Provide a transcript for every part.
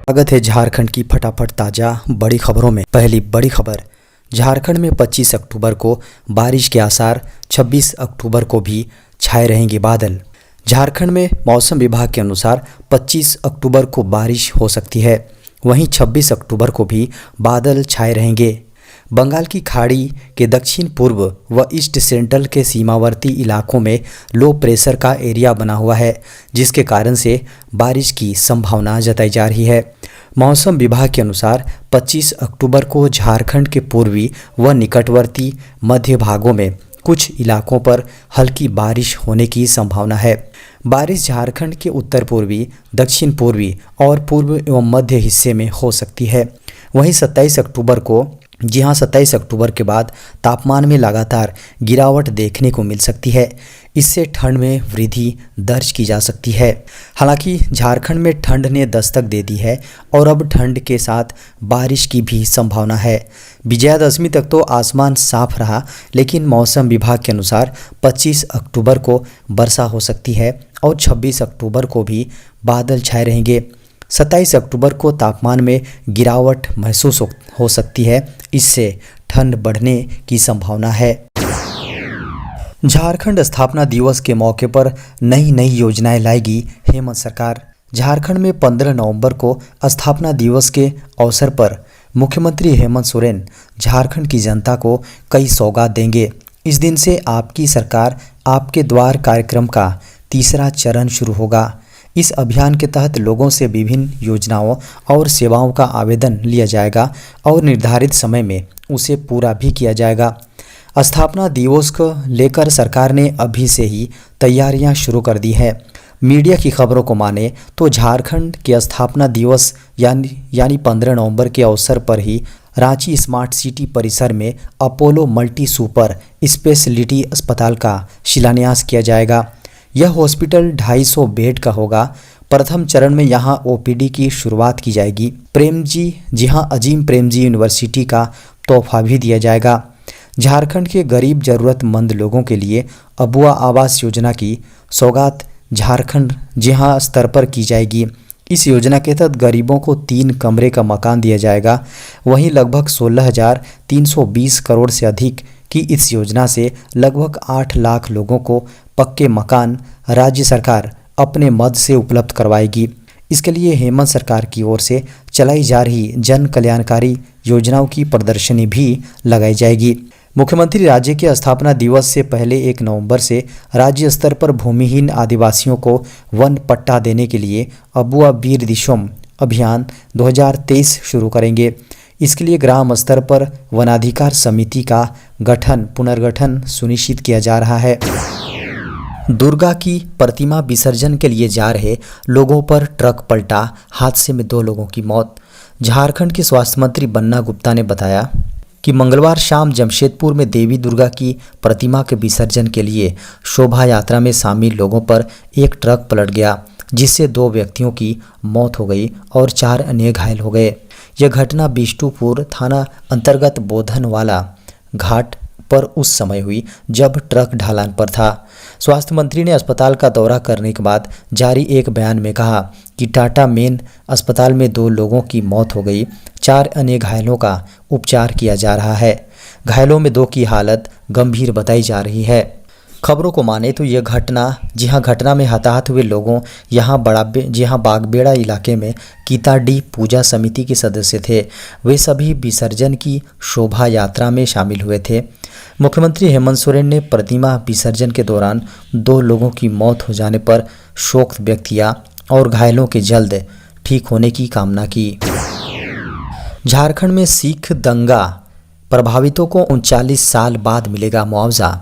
स्वागत है झारखंड की फटाफट ताज़ा बड़ी खबरों में। पहली बड़ी खबर, झारखंड में 25 अक्टूबर को बारिश के आसार, 26 अक्टूबर को भी छाए रहेंगे बादल। झारखंड में मौसम विभाग के अनुसार 25 अक्टूबर को बारिश हो सकती है, वहीं 26 अक्टूबर को भी बादल छाए रहेंगे। बंगाल की खाड़ी के दक्षिण पूर्व व ईस्ट सेंट्रल के सीमावर्ती इलाकों में लो प्रेशर का एरिया बना हुआ है, जिसके कारण से बारिश की संभावना जताई जा रही है। मौसम विभाग के अनुसार 25 अक्टूबर को झारखंड के पूर्वी व निकटवर्ती मध्य भागों में कुछ इलाकों पर हल्की बारिश होने की संभावना है। बारिश झारखंड के उत्तर पूर्वी, दक्षिण पूर्वी और पूर्व एवं मध्य हिस्से में हो सकती है। वहीं 27 अक्टूबर को 27 अक्टूबर के बाद तापमान में लगातार गिरावट देखने को मिल सकती है। इससे ठंड में वृद्धि दर्ज की जा सकती है। हालांकि झारखंड में ठंड ने दस्तक दे दी है और अब ठंड के साथ बारिश की भी संभावना है। विजयादशमी तक तो आसमान साफ रहा, लेकिन मौसम विभाग के अनुसार 25 अक्टूबर को वर्षा हो सकती है और 26 अक्टूबर को भी बादल छाए रहेंगे। 27 अक्टूबर को तापमान में गिरावट महसूस हो सकती है, इससे ठंड बढ़ने की संभावना है। झारखंड स्थापना दिवस के मौके पर नई योजनाएं लाएगी हेमंत सरकार। झारखंड में 15 नवंबर को स्थापना दिवस के अवसर पर मुख्यमंत्री हेमंत सोरेन झारखंड की जनता को कई सौगात देंगे। इस दिन से आपकी सरकार आपके द्वार कार्यक्रम का तीसरा चरण शुरू होगा। इस अभियान के तहत लोगों से विभिन्न योजनाओं और सेवाओं का आवेदन लिया जाएगा और निर्धारित समय में उसे पूरा भी किया जाएगा। स्थापना दिवस को लेकर सरकार ने अभी से ही तैयारियां शुरू कर दी है। मीडिया की खबरों को माने तो झारखंड के स्थापना दिवस यानी 15 नवंबर के अवसर पर ही रांची स्मार्ट सिटी परिसर में अपोलो मल्टी सुपर स्पेशलिटी अस्पताल का शिलान्यास किया जाएगा। यह हॉस्पिटल 250 बेड का होगा। प्रथम चरण में यहां ओपीडी की शुरुआत की जाएगी। अजीम प्रेमजी यूनिवर्सिटी का तोहफा भी दिया जाएगा। झारखंड के गरीब जरूरतमंद लोगों के लिए अबुआ आवास योजना की सौगात झारखंड स्तर पर की जाएगी। इस योजना के तहत गरीबों को 3 कमरे का मकान दिया जाएगा। वहीं लगभग 16,320 करोड़ से अधिक की इस योजना से लगभग 8 लाख लोगों को पक्के मकान राज्य सरकार अपने मद से उपलब्ध करवाएगी। इसके लिए हेमंत सरकार की ओर से चलाई जा रही जन कल्याणकारी योजनाओं की प्रदर्शनी भी लगाई जाएगी। मुख्यमंत्री राज्य के स्थापना दिवस से पहले 1 नवंबर से राज्य स्तर पर भूमिहीन आदिवासियों को वन पट्टा देने के लिए अबुआ वीर दिशोम अभियान 2023 शुरू करेंगे। इसके लिए ग्राम स्तर पर वनाधिकार समिति का पुनर्गठन सुनिश्चित किया जा रहा है। दुर्गा की प्रतिमा विसर्जन के लिए जा रहे लोगों पर ट्रक पलटा, हादसे में 2 लोगों की मौत। झारखंड के स्वास्थ्य मंत्री बन्ना गुप्ता ने बताया कि मंगलवार शाम जमशेदपुर में देवी दुर्गा की प्रतिमा के विसर्जन के लिए शोभा यात्रा में शामिल लोगों पर एक ट्रक पलट गया, जिससे 2 व्यक्तियों की मौत हो गई और 4 अन्य घायल हो गए। यह घटना बिष्टुपुर थाना अंतर्गत बोधनवाला घाट पर उस समय हुई जब ट्रक ढलान पर था। स्वास्थ्य मंत्री ने अस्पताल का दौरा करने के बाद जारी एक बयान में कहा कि टाटा मेन अस्पताल में 2 लोगों की मौत हो गई, 4 अन्य घायलों का उपचार किया जा रहा है। घायलों में 2 की हालत गंभीर बताई जा रही है। खबरों को माने तो यह घटना में हताहत हुए लोगों बागबेड़ा इलाके में कीताडी पूजा समिति के सदस्य थे। वे सभी विसर्जन की शोभा यात्रा में शामिल हुए थे। मुख्यमंत्री हेमंत सोरेन ने प्रतिमा विसर्जन के दौरान 2 लोगों की मौत हो जाने पर शोक व्यक्त किया और घायलों के जल्द ठीक होने की कामना की। झारखंड में सिख दंगा प्रभावितों को 39 साल बाद मिलेगा मुआवजा।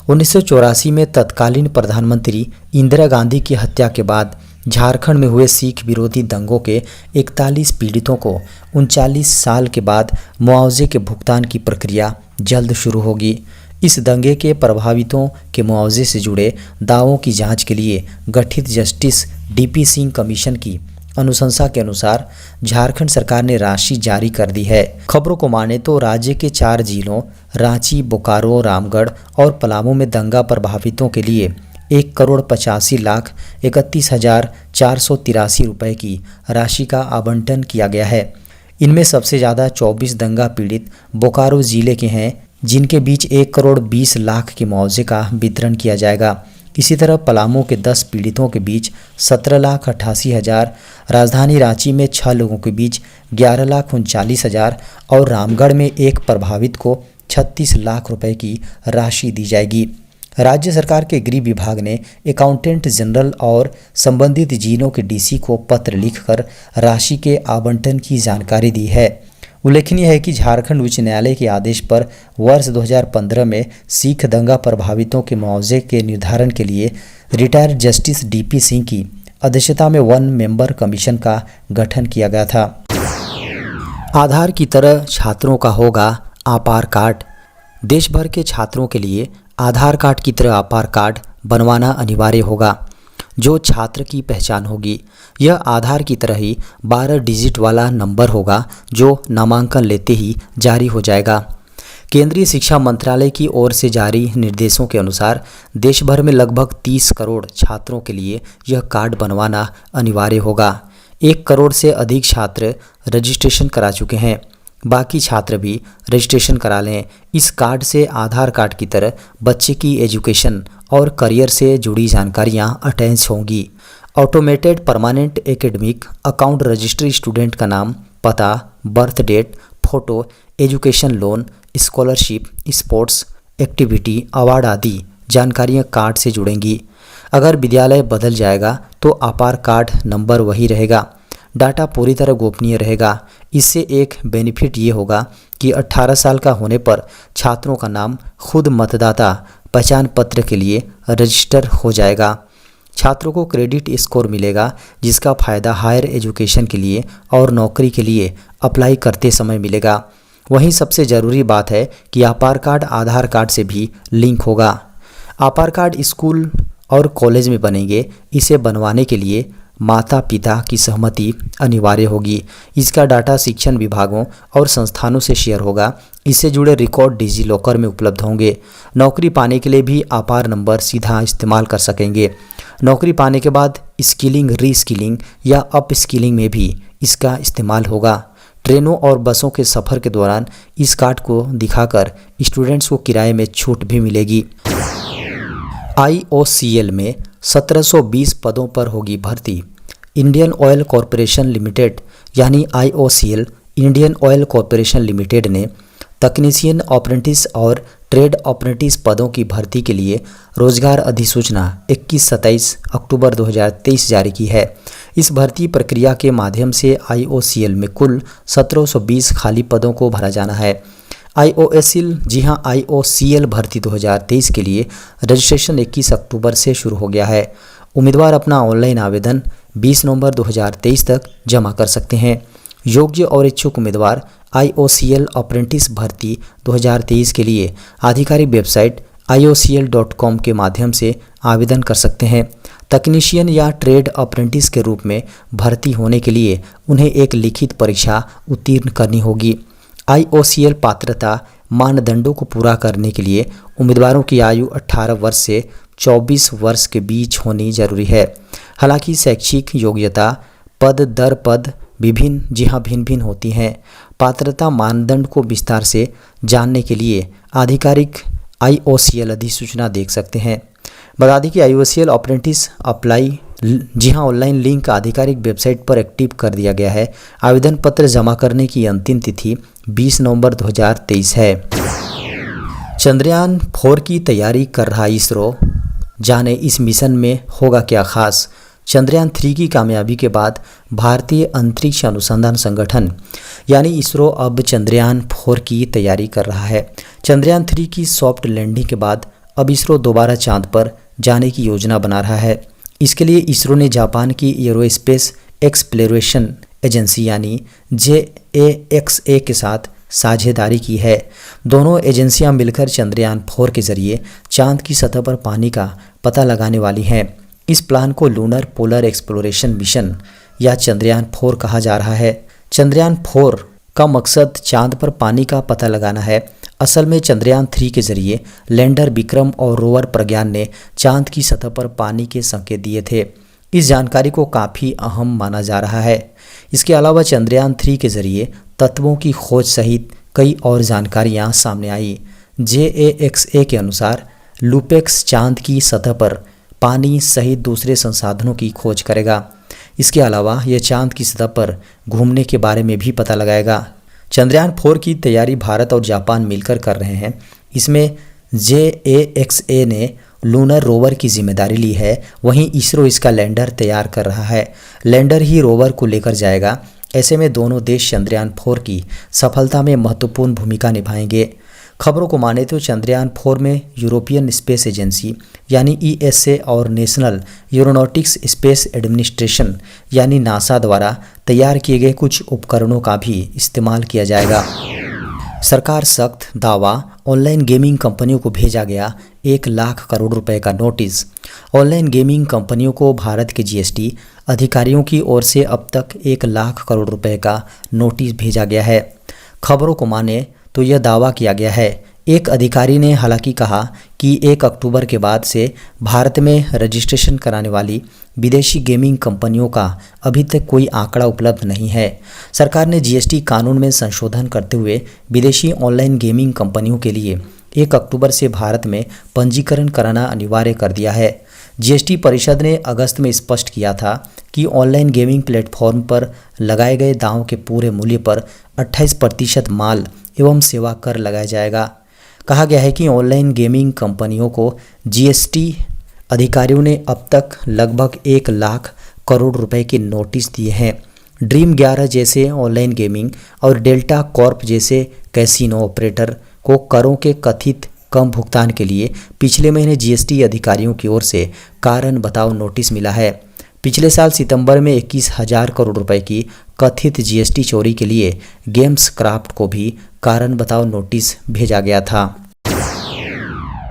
1984 में तत्कालीन प्रधानमंत्री इंदिरा गांधी की हत्या के बाद झारखंड में हुए सिख विरोधी दंगों के 41 पीड़ितों को 39 साल के बाद मुआवजे के भुगतान की प्रक्रिया जल्द शुरू होगी। इस दंगे के प्रभावितों के मुआवजे से जुड़े दावों की जांच के लिए गठित जस्टिस डीपी सिंह कमीशन की अनुशंसा के अनुसार झारखंड सरकार ने राशि जारी कर दी है। खबरों को माने तो राज्य के 4 जिलों रांची, बोकारो, रामगढ़ और पलामू में दंगा प्रभावितों के लिए 1,85,31,483 रुपये की राशि का आवंटन किया गया है। इनमें सबसे ज़्यादा 24 दंगा पीड़ित बोकारो जिले के हैं, जिनके बीच 1,20,00,000 के मुआवजे का वितरण किया जाएगा। इसी तरह पलामू के 10 पीड़ितों के बीच 17,88,000, राजधानी रांची में 6 लोगों के बीच 11,39,000 और रामगढ़ में एक प्रभावित को 36 लाख रुपए की राशि दी जाएगी। राज्य सरकार के गृह विभाग ने अकाउंटेंट जनरल और संबंधित जिलों के डीसी को पत्र लिखकर राशि के आवंटन की जानकारी दी है। उल्लेखनीय है कि झारखंड उच्च न्यायालय के आदेश पर वर्ष 2015 में सिख दंगा प्रभावितों के मुआवजे के निर्धारण के लिए रिटायर्ड जस्टिस डीपी सिंह की अध्यक्षता में 1 मेंबर कमीशन का गठन किया गया था। आधार की तरह छात्रों का होगा आधार कार्ड। देश भर के छात्रों के लिए आधार कार्ड की तरह आधार कार्ड बनवाना अनिवार्य होगा, जो छात्र की पहचान होगी। यह आधार की तरह ही 12 डिजिट वाला नंबर होगा, जो नामांकन लेते ही जारी हो जाएगा। केंद्रीय शिक्षा मंत्रालय की ओर से जारी निर्देशों के अनुसार देश भर में लगभग 30 करोड़ छात्रों के लिए यह कार्ड बनवाना अनिवार्य होगा। 1 करोड़ से अधिक छात्र रजिस्ट्रेशन करा चुके हैं, बाकी छात्र भी रजिस्ट्रेशन करा लें। इस कार्ड से आधार कार्ड की तरह बच्चे की एजुकेशन और करियर से जुड़ी जानकारियां अटैच होंगी। Automated permanent academic account registry student का नाम, पता, birth date, photo, education loan, scholarship, sports activity, award आदि जानकारियां कार्ड से जुड़ेंगी। अगर विद्यालय बदल जाएगा तो आधार कार्ड नंबर वही रहेगा। डाटा पूरी तरह गोपनीय रहेगा। इससे एक बेनिफिट ये होगा कि 18 साल का होने पर छात्रों का नाम खुद मतदाता पहचान पत्र के लिए रजिस्टर हो जाएगा। छात्रों को क्रेडिट स्कोर मिलेगा, जिसका फ़ायदा हायर एजुकेशन के लिए और नौकरी के लिए अप्लाई करते समय मिलेगा। वहीं सबसे ज़रूरी बात है कि आधार कार्ड आधार कार्ड से भी लिंक होगा। आधार कार्ड स्कूल और कॉलेज में बनेंगे। इसे बनवाने के लिए माता पिता की सहमति अनिवार्य होगी। इसका डाटा शिक्षण विभागों और संस्थानों से शेयर होगा। इससे जुड़े रिकॉर्ड डिजी लॉकर में उपलब्ध होंगे। नौकरी पाने के लिए भी आधार नंबर सीधा इस्तेमाल कर सकेंगे। नौकरी पाने के बाद स्किलिंग, रीस्किलिंग या अप स्किलिंग में भी इसका इस्तेमाल होगा। ट्रेनों और बसों के सफ़र के दौरान इस कार्ड को दिखाकर स्टूडेंट्स को किराए में छूट भी मिलेगी। IOCL में 1720 पदों पर होगी भर्ती। इंडियन ऑयल कॉरपोरेशन लिमिटेड यानी IOCL Indian oil corporation limited ने तकनीशियन अप्रेंटिस और ट्रेड अप्रेंटिस पदों की भर्ती के लिए रोजगार अधिसूचना 21-27 अक्टूबर 2023 जारी की है। इस भर्ती प्रक्रिया के माध्यम से IOCL में कुल 1720 खाली पदों को भरा जाना है। IOCL भर्ती 2023 के लिए रजिस्ट्रेशन 21 अक्टूबर से शुरू हो गया है। उम्मीदवार अपना ऑनलाइन आवेदन 20 नवंबर 2023 तक जमा कर सकते हैं। योग्य और इच्छुक उम्मीदवार IOCL अप्रेंटिस भर्ती 2023 के लिए आधिकारिक वेबसाइट iocl.com के माध्यम से आवेदन कर सकते हैं। तकनीशियन या ट्रेड अप्रेंटिस के रूप में भर्ती होने के लिए उन्हें एक लिखित परीक्षा उत्तीर्ण करनी होगी। IOCL पात्रता मानदंडों को पूरा करने के लिए उम्मीदवारों की आयु 18 वर्ष से 24 वर्ष के बीच होनी जरूरी है। हालांकि शैक्षिक योग्यता पद दर पद भिन्न होती हैं। पात्रता मानदंड को विस्तार से जानने के लिए आधिकारिक IOCL अधिसूचना देख सकते हैं। बता दें कि IOCL apprentice apply online link आधिकारिक वेबसाइट पर एक्टिव कर दिया गया है। आवेदन पत्र जमा करने की अंतिम तिथि 20 नवंबर 2023 है। चंद्रयान 4 की तैयारी कर रहा इसरो, जाने इस मिशन में होगा क्या खास। चंद्रयान 3 की कामयाबी के बाद भारतीय अंतरिक्ष अनुसंधान संगठन यानी इसरो अब चंद्रयान 4 की तैयारी कर रहा है। चंद्रयान 3 की सॉफ्ट लैंडिंग के बाद अब इसरो दोबारा चांद पर जाने की योजना बना रहा है। इसके लिए इसरो ने जापान की एरोस्पेस एक्सप्लोरेशन एजेंसी यानी JAXA के साथ साझेदारी की है। दोनों एजेंसियां मिलकर चंद्रयान 4 के जरिए चांद की सतह पर पानी का पता लगाने वाली हैं। इस प्लान को लूनर पोलर एक्सप्लोरेशन मिशन या चंद्रयान 4 कहा जा रहा है। चंद्रयान 4 का मकसद चांद पर पानी का पता लगाना है असल में चंद्रयान 3 के जरिए लैंडर विक्रम और रोवर प्रज्ञान ने चांद की सतह पर पानी के संकेत दिए थे। इस जानकारी को काफ़ी अहम माना जा रहा है। इसके अलावा चंद्रयान 3 के जरिए तत्वों की खोज सहित कई और जानकारियां सामने आई। JAXA के अनुसार लूपेक्स चांद की सतह पर पानी सहित दूसरे संसाधनों की खोज करेगा। इसके अलावा यह चांद की सतह पर घूमने के बारे में भी पता लगाएगा। चंद्रयान 4 की तैयारी भारत और जापान मिलकर कर रहे हैं। इसमें JAXA ने लूनर रोवर की जिम्मेदारी ली है, वहीं इसरो इसका लैंडर तैयार कर रहा है। लैंडर ही रोवर को लेकर जाएगा। ऐसे में दोनों देश चंद्रयान 4 की सफलता में महत्वपूर्ण भूमिका निभाएंगे। खबरों को माने तो चंद्रयान 4 में यूरोपियन स्पेस एजेंसी यानी ESA और नेशनल एरोनॉटिक्स स्पेस एडमिनिस्ट्रेशन यानी नासा द्वारा तैयार किए गए कुछ उपकरणों का भी इस्तेमाल किया जाएगा। सरकार सख्त, दावा, ऑनलाइन गेमिंग कंपनियों को भेजा गया 1 लाख करोड़ रुपए का नोटिस। ऑनलाइन गेमिंग कंपनियों को भारत के GST अधिकारियों की ओर से अब तक 1 लाख करोड़ रुपए का नोटिस भेजा गया है। खबरों को माने तो यह दावा किया गया है। एक अधिकारी ने हालांकि कहा कि 1 अक्टूबर के बाद से भारत में रजिस्ट्रेशन कराने वाली विदेशी गेमिंग कंपनियों का अभी तक कोई आंकड़ा उपलब्ध नहीं है। सरकार ने GST कानून में संशोधन करते हुए विदेशी ऑनलाइन गेमिंग कंपनियों के लिए 1 अक्टूबर से भारत में पंजीकरण कराना अनिवार्य कर दिया है। GST परिषद ने अगस्त में स्पष्ट किया था कि ऑनलाइन गेमिंग प्लेटफॉर्म पर लगाए गए दावों के पूरे मूल्य पर 28% माल एवं सेवा कर लगाया जाएगा। कहा गया है कि ऑनलाइन गेमिंग कंपनियों को GST अधिकारियों ने अब तक लगभग 1 लाख करोड़ रुपए के नोटिस दिए हैं। ड्रीम 11 जैसे ऑनलाइन गेमिंग और डेल्टा कॉर्प जैसे कैसीनो ऑपरेटर को करों के कथित कम भुगतान के लिए पिछले महीने GST अधिकारियों की ओर से कारण बताओ नोटिस मिला है। पिछले साल सितंबर में 21,000 करोड़ रुपए की कथित GST चोरी के लिए गेम्स क्राफ्ट को भी कारण बताओ नोटिस भेजा गया था।